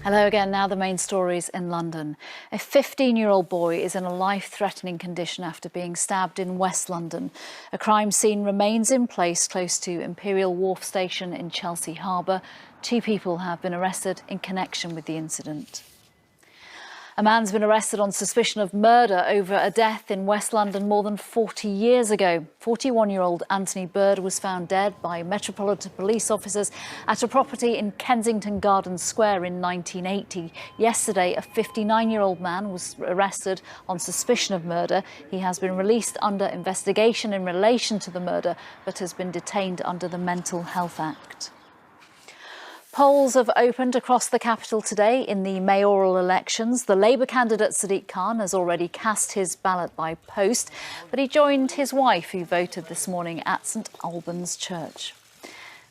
Hello again. Now the main stories in London. A 15-year-old boy is in a life-threatening condition after being stabbed in West London. A crime scene remains in place close to Imperial Wharf Station in Chelsea Harbour. 2 people have been arrested in connection with the incident. A man's been arrested on suspicion of murder over a death in West London more than 40 years ago. 41-year-old Anthony Bird was found dead by Metropolitan Police officers at a property in Kensington Gardens Square in 1980. Yesterday, a 59-year-old man was arrested on suspicion of murder. He has been released under investigation in relation to the murder, but has been detained under the Mental Health Act. Polls have opened across the capital today in the mayoral elections. The Labour candidate Sadiq Khan has already cast his ballot by post, but he joined his wife, who voted this morning at St Albans Church.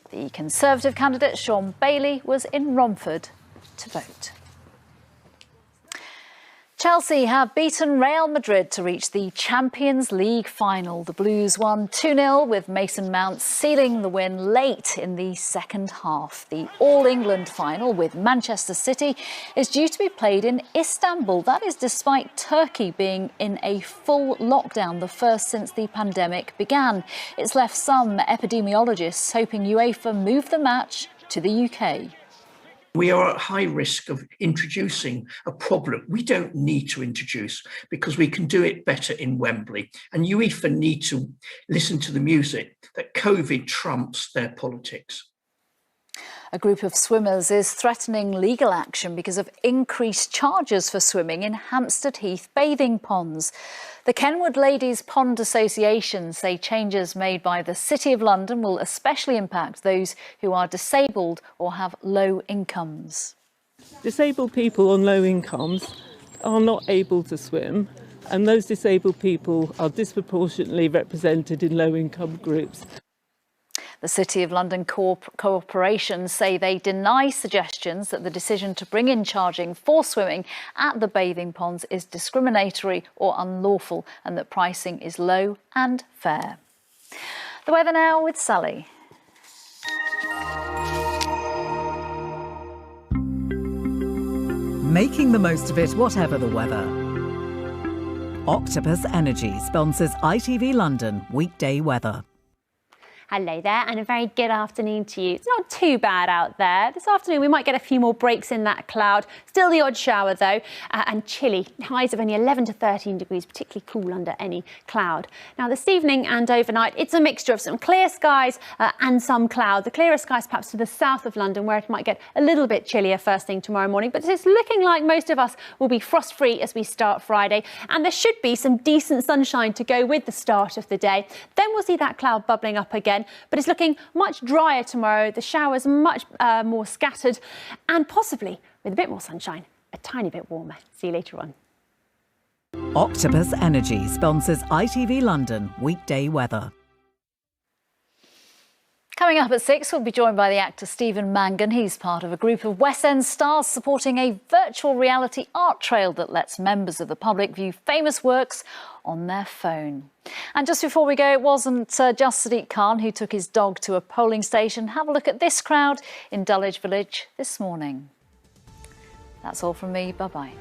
The Conservative candidate Sean Bailey was in Romford to vote. Chelsea have beaten Real Madrid to reach the Champions League final. The Blues won 2-0 with Mason Mount sealing the win late in the second half. The All-England final with Manchester City is due to be played in Istanbul. That is despite Turkey being in a full lockdown, the first since the pandemic began. It's left some epidemiologists hoping UEFA move the match to the UK. We are at high risk of introducing a problem we don't need to introduce because we can do it better in Wembley. And UEFA need to listen to the music that COVID trumps their politics. A group of swimmers is threatening legal action because of increased charges for swimming in Hampstead Heath bathing ponds. The Kenwood Ladies Pond Association say changes made by the City of London will especially impact those who are disabled or have low incomes. Disabled people on low incomes are not able to swim, and those disabled people are disproportionately represented in low-income groups. The City of London corporations say they deny suggestions that the decision to bring in charging for swimming at the bathing ponds is discriminatory or unlawful, and that pricing is low and fair. The weather now with Sally. Making the most of it, whatever the weather. Octopus Energy sponsors ITV London weekday weather. Hello there, and a very good afternoon to you. It's not too bad out there. This afternoon we might get a few more breaks in that cloud. Still the odd shower though, and chilly. Highs of only 11 to 13 degrees, particularly cool under any cloud. Now this evening and overnight, it's a mixture of some clear skies and some cloud. The clearer skies perhaps to the south of London, where it might get a little bit chillier first thing tomorrow morning. But it's looking like most of us will be frost-free as we start Friday. And there should be some decent sunshine to go with the start of the day. Then we'll see that cloud bubbling up again. But it's looking much drier tomorrow. The showers much more scattered, and possibly with a bit more sunshine, a tiny bit warmer. See you later on. Octopus Energy sponsors ITV London weekday weather. Coming up at 6, we'll be joined by the actor Stephen Mangan. He's part of a group of West End stars supporting a virtual reality art trail that lets members of the public view famous works on their phone. And just before we go, it wasn't just Sadiq Khan who took his dog to a polling station. Have a look at this crowd in Dulwich Village this morning. That's all from me. Bye-bye.